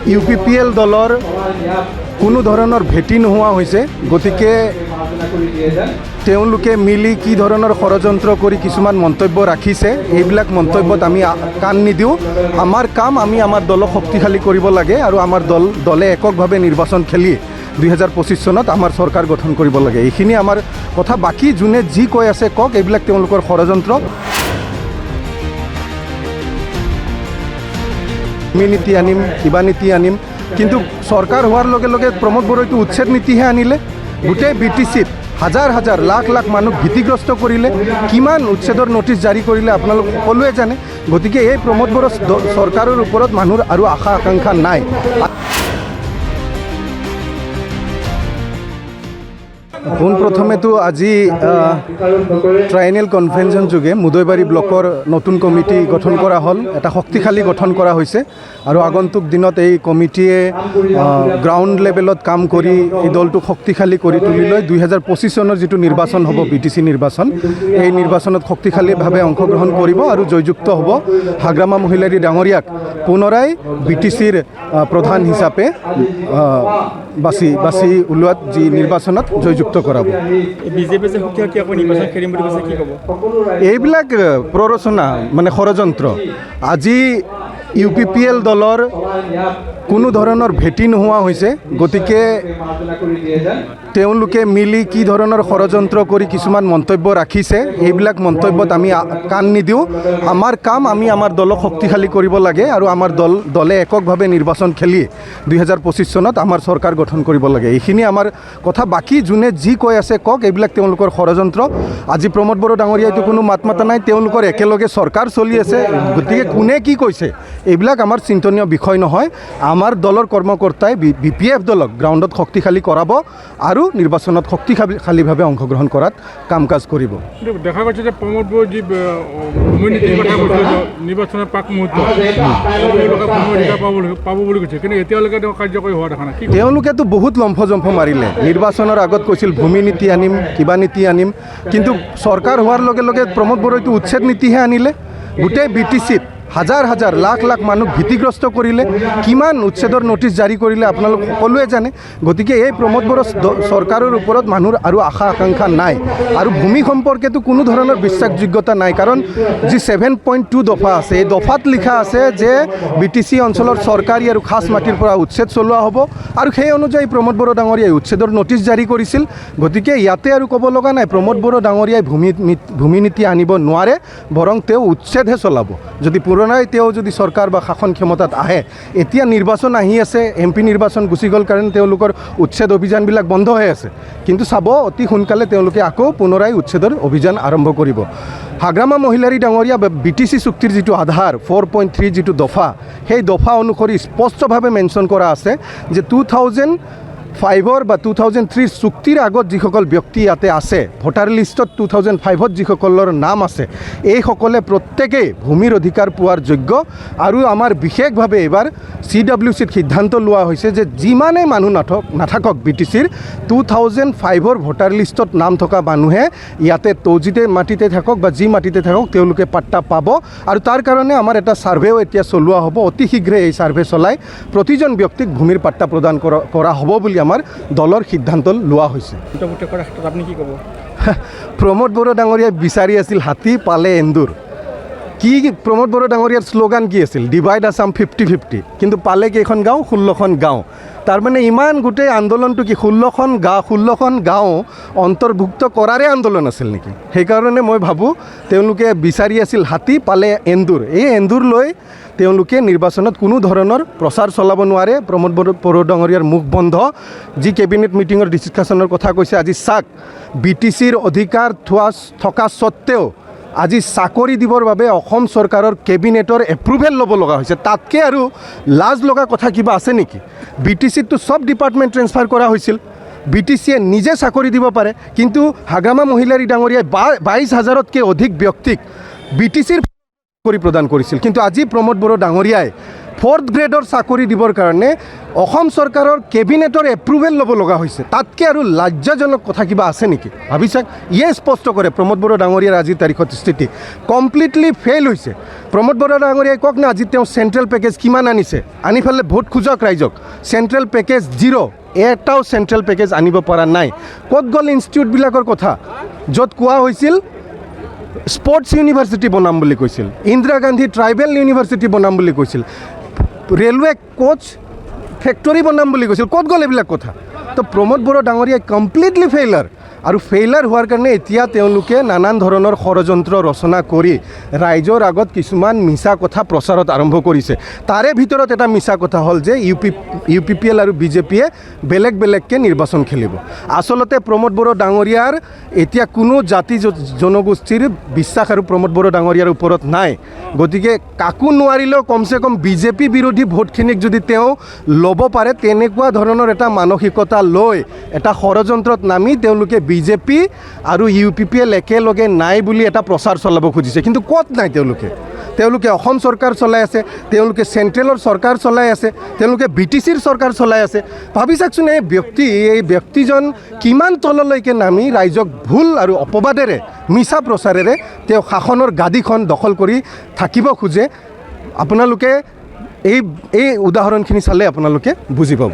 UPPL দলৰ কোনো ধৰণৰ ভেটি নোহোৱা হৈছে। গতিকে তেওঁলোকে মিলি কি ধৰণৰ ষড়যন্ত্ৰ কৰি কিছুমান মন্তব্য ৰাখিছে, এইবিলাক মন্তব্যত আমি কাণ নিদিওঁ। আমাৰ কাম, আমি আমাৰ দলক শক্তিশালী কৰিব লাগে আৰু আমাৰ দলে এককভাৱে নিৰ্বাচন খেলি 2025 চনত আমাৰ চৰকাৰ গঠন কৰিব লাগে। এইখিনি আমাৰ কথা। বাকী যোনে যি কৈ আছে কওক, এইবিলাক তেওঁলোকৰ ষড়যন্ত্ৰ। নীতি আনিম, কিবা নীতি আনিম, কিন্তু চৰকাৰ হোৱাৰ লগে লগে প্ৰমোদ বড়োইটো উচ্ছেদ নীতিহে আনিলে। গোটেই BTCত হাজাৰ হাজাৰ লাখ লাখ মানুহ ভীতিগ্ৰস্ত কৰিলে, কিমান উচ্ছেদৰ নটিচ জাৰি কৰিলে আপোনালোক সকলোৱে জানে। গতিকে এই প্ৰমোদ বড়ো চৰকাৰৰ ওপৰত মানুহৰ আৰু আশা আকাংক্ষা নাই। পোনপ্ৰথমেতো আজি ট্ৰাইনেল কনভেনশ্যন যোগে মুদৈবাৰী ব্লকৰ নতুন কমিটি গঠন কৰা হ'ল, এটা শক্তিশালী গঠন কৰা হৈছে। আৰু আগন্তুক দিনত এই কমিটিয়ে গ্ৰাউণ্ড লেভেলত কাম কৰি এই দলটোক শক্তিশালী কৰি তুলি লৈ 2025 চনৰ যিটো নিৰ্বাচন হ'ব, BTC নিৰ্বাচন, এই নিৰ্বাচনত শক্তিশালীভাৱে অংশগ্ৰহণ কৰিব আৰু জয়যুক্ত হ'ব। হাগ্ৰামা মহিলাৰী ডাঙৰীয়াক পুনৰাই BTCৰ প্ৰধান হিচাপে বাছি ওলোৱাত যি নিৰ্বাচনত জয়যুক্ত কৰাব। এইবিলাক প্ৰৰোচনা, মানে ষড়যন্ত্ৰ। আজি UPPL দলৰ কোনো ধৰণৰ ভেটি নোহোৱা হৈছে। গতিকে তেওঁলোকে মিলি কি ধৰণৰ ষড়যন্ত্ৰ কৰি কিছুমান মন্তব্য ৰাখিছে, এইবিলাক মন্তব্যত আমি কাণ নিদিওঁ। আমাৰ কাম, আমি আমাৰ দলক শক্তিশালী কৰিব লাগে আৰু আমাৰ দলে এককভাৱে নিৰ্বাচন খেলি 2025 চনত আমাৰ চৰকাৰ গঠন কৰিব লাগে। এইখিনি আমাৰ কথা। বাকী যোনে যি কৈ আছে কওক, এইবিলাক তেওঁলোকৰ ষড়যন্ত্ৰ। আজি প্ৰমোদ বড়ো ডাঙৰীয়াইতো কোনো মাত মাতা নাই, তেওঁলোকৰ একেলগে চৰকাৰ চলি আছে। গতিকে কোনে কি কৈছে এইবিলাক আমাৰ চিন্তনীয় বিষয় নহয়। আমাৰ দলৰ কৰ্মকৰ্তাই BPF দলক গ্ৰাউণ্ডত শক্তিশালী কৰাব আৰু নিৰ্বাচনত শক্তিশালীভাৱে অংশগ্ৰহণ কৰাত কাম কাজ কৰিব। দেখা গৈছে যে প্ৰমোদ বড়ো যি নিৰ্বাচনৰ প্ৰাক মুহূৰ্ত পাব বুলি কৈছে, কিন্তু এতিয়ালৈকে তেওঁ কাৰ্যকৰী হোৱা দেখা নাই। তেওঁলোকেতো বহুত লম্ফজম্ফ মাৰিলে। নিৰ্বাচনৰ আগত কৈছিল ভূমি নীতি আনিম, কিবা নীতি আনিম, কিন্তু চৰকাৰ হোৱাৰ লগে লগে প্ৰমোদ বড়োইটো উচ্ছেদ নীতিহে আনিলে। গোটেই BTCত হাজাৰ হাজাৰ লাখ লাখ মানুহ ভীতিগ্ৰস্ত কৰিলে, কিমান উচ্ছেদৰ নটিচ জাৰি কৰিলে আপোনালোক সকলোৱে জানে। গতিকে এই প্ৰমোদ বড়ো চৰকাৰৰ ওপৰত মানুহৰ আৰু আশা আকাংক্ষা নাই। আৰু ভূমি সম্পৰ্কেতো কোনো ধৰণৰ বিশ্বাসযোগ্যতা নাই, কাৰণ যি 7.2 দফা আছে, এই দফাত লিখা আছে যে BTC অঞ্চলৰ চৰকাৰী আৰু খাছ মাটিৰ পৰা উচ্ছেদ চলোৱা হ'ব, আৰু সেই অনুযায়ী প্ৰমোদ বড়ো ডাঙৰীয়াই উচ্ছেদৰ নটিচ জাৰি কৰিছিল। গতিকে ইয়াতে আৰু ক'ব লগা নাই, প্ৰমোদ বড়ো ডাঙৰীয়াই ভূমি নীতি আনিব নোৱাৰে, বৰং তেওঁ উচ্ছেদহে চলাব। যদি তেওঁ যদি চৰকাৰ বা শাসন ক্ষমতাত আহে, এতিয়া নিৰ্বাচন আহি আছে, MP নিৰ্বাচন গুচি গ'ল কাৰণে তেওঁলোকৰ উচ্ছেদ অভিযানবিলাক বন্ধ হৈ আছে। কিন্তু চাব, অতি সোনকালে তেওঁলোকে আকৌ পুনৰাই উচ্ছেদৰ অভিযান আৰম্ভ কৰিব। হাগ্ৰামা মহিলাৰী ডাঙৰীয়া BTC চুক্তিৰ যিটো আধাৰ 4.3 যিটো দফা, সেই দফা অনুসৰি স্পষ্টভাৱে মেনশ্যন কৰা আছে যে 2005 বা 2003 চুক্তিৰ আগত যিসকল ব্যক্তি ইয়াতে আছে, ভোটাৰ লিষ্টত 2005ত যিসকলৰ নাম আছে, এইসকলে প্ৰত্যেকেই ভূমিৰ অধিকাৰ পোৱাৰ যোগ্য। আৰু আমাৰ বিশেষভাৱে এইবাৰ CWCত সিদ্ধান্ত লোৱা হৈছে যে যিমানেই মানুহ নাথাকক BTCৰ 2005ৰ ভোটাৰ লিষ্টত নাম থকা মানুহে ইয়াতে তৌজিতে মাটিতে থাকক বা যি মাটিতে থাকক, তেওঁলোকে পাট্টা পাব। আৰু তাৰ কাৰণে আমাৰ এটা ছাৰ্ভেও এতিয়া চলোৱা হ'ব। অতি শীঘ্ৰে এই ছাৰ্ভে চলাই প্ৰতিজন ব্যক্তিক ভূমিৰ পাট্টা প্ৰদান কৰা হ'ব বুলি আমাৰ দলৰ সিদ্ধান্ত লোৱা হৈছে। আপুনি কি ক'ব? প্ৰমোদ বড়ো ডাঙৰীয়াই বিচাৰি আছিল হাতী, পালে এন্দুৰ। কি প্ৰমোদ বড়ো ডাঙৰীয়াৰ শ্লোগান কি আছিল? ডিভাইড আছাম 50-50, কিন্তু পালে কেইখন গাঁও? 16খন গাঁও। তাৰমানে ইমান গোটেই আন্দোলনটো কি 16খন গাঁও অন্তৰ্ভুক্ত কৰাৰে আন্দোলন আছিল নেকি? সেইকাৰণে মই ভাবোঁ তেওঁলোকে বিচাৰি আছিল হাতী, পালে এন্দুৰ। এই এন্দুৰ লৈ তেওঁলোকে নিৰ্বাচনত কোনো ধৰণৰ প্ৰচাৰ চলাব নোৱাৰে। প্ৰমোদ বড়ো ডাঙৰীয়াৰ মুখ বন্ধ। যি কেবিনেট মিটিঙৰ ডিছকাশ্যনৰ কথা কৈছে, আজি চাক, BTCৰ অধিকাৰ থকা স্বত্তেও আজি চাকৰি দিবৰ বাবে অসম চৰকাৰৰ কেবিনেটৰ এপ্ৰুভেল ল'ব লগা হৈছে। তাতকৈ আৰু লাজ লগা কথা কিবা আছে নেকি? BTCততো চব ডিপাৰ্টমেণ্ট ট্ৰেন্সফাৰ কৰা হৈছিল। BTCয়ে নিজে চাকৰি দিব পাৰে, কিন্তু হাগ্ৰামা মহিলাৰী ডাঙৰীয়াই 22,000তকৈ অধিক ব্যক্তিক BTCৰ চাকৰি প্ৰদান কৰিছিল। কিন্তু আজি প্ৰমোদ বড়ো ডাঙৰীয়াই 4th গ্ৰেডৰ চাকৰি দিবৰ কাৰণে অসম চৰকাৰৰ কেবিনেটৰ এপ্ৰুভেল ল'ব লগা হৈছে। তাতকৈ আৰু লজ্জাজনক কথা কিবা আছে নেকি? ভাবি চাওক, ইয়ে স্পষ্ট কৰে প্ৰমোদ বড়ো ডাঙৰীয়াৰ আজিৰ তাৰিখত স্থিতি কমপ্লিটলি ফেইল হৈছে। প্ৰমোদ বড়ো ডাঙৰীয়াই কওক না আজি তেওঁ চেণ্ট্ৰেল পেকেজ কিমান আনিছে, আনি পেলাই ভোট খোজক ৰাইজক। চেণ্ট্ৰেল পেকেজ 0, এটাও চেণ্ট্ৰেল পেকেজ আনিব পৰা নাই। ক'ত গ'ল ইনষ্টিটিউটবিলাকৰ কথা, য'ত কোৱা হৈছিল স্পৰ্টছ ইউনিভাৰ্চিটি বনাম বুলি কৈছিল, ইন্দিৰা গান্ধী ট্ৰাইবেল ইউনিভাৰ্চিটি বনাম বুলি কৈছিল, ৰেলৱে কোচ ফেক্টৰী বনাম বুলি কৈছিল, ক'ত গ'ল এইবিলাক কথা? তো প্ৰমোদ বড়ো ডাঙৰীয়াই কমপ্লিটলি ফেইলাৰ। আৰু ফেইলাৰ হোৱাৰ কাৰণে এতিয়া তেওঁলোকে নানান ধৰণৰ ষড়যন্ত্ৰ ৰচনা কৰি ৰাইজৰ আগত কিছুমান মিছা কথা প্ৰচাৰত আৰম্ভ কৰিছে। তাৰে ভিতৰত এটা মিছা কথা হ'ল যে UPPL আৰু BJPয়ে বেলেগ বেলেগকৈ নিৰ্বাচন খেলিব। আচলতে প্ৰমোদ বড়ো ডাঙৰীয়াৰ এতিয়া কোনো জাতি জনগোষ্ঠীৰ বিশ্বাস আৰু প্ৰমোদ বড়ো ডাঙৰীয়াৰ ওপৰত নাই। গতিকে কাকো নোৱাৰিলেও কমচে কম BJP বিৰোধী ভোটখিনিক যদি তেওঁ ল'ব পাৰে, তেনেকুৱা ধৰণৰ এটা মানসিকতা লৈ এটা ষড়যন্ত্ৰত নামি তেওঁলোকে BJP আৰু UPPL একেলগে নাই বুলি এটা প্ৰচাৰ চলাব খুজিছে। কিন্তু ক'ত নাই তেওঁলোকে অসম চৰকাৰ চলাই আছে, তেওঁলোকে চেণ্ট্ৰেলৰ চৰকাৰ চলাই আছে, তেওঁলোকে BTCৰ চৰকাৰ চলাই আছে। ভাবি চাওকচোন, এই ব্যক্তিজন কিমান তললৈকে নামি ৰাইজক ভুল আৰু অপবাদেৰে মিছা প্ৰচাৰেৰে তেওঁ শাসনৰ গাদীখন দখল কৰি থাকিব খোজে। আপোনালোকে এই উদাহৰণখিনি চালে আপোনালোকে বুজি পাব।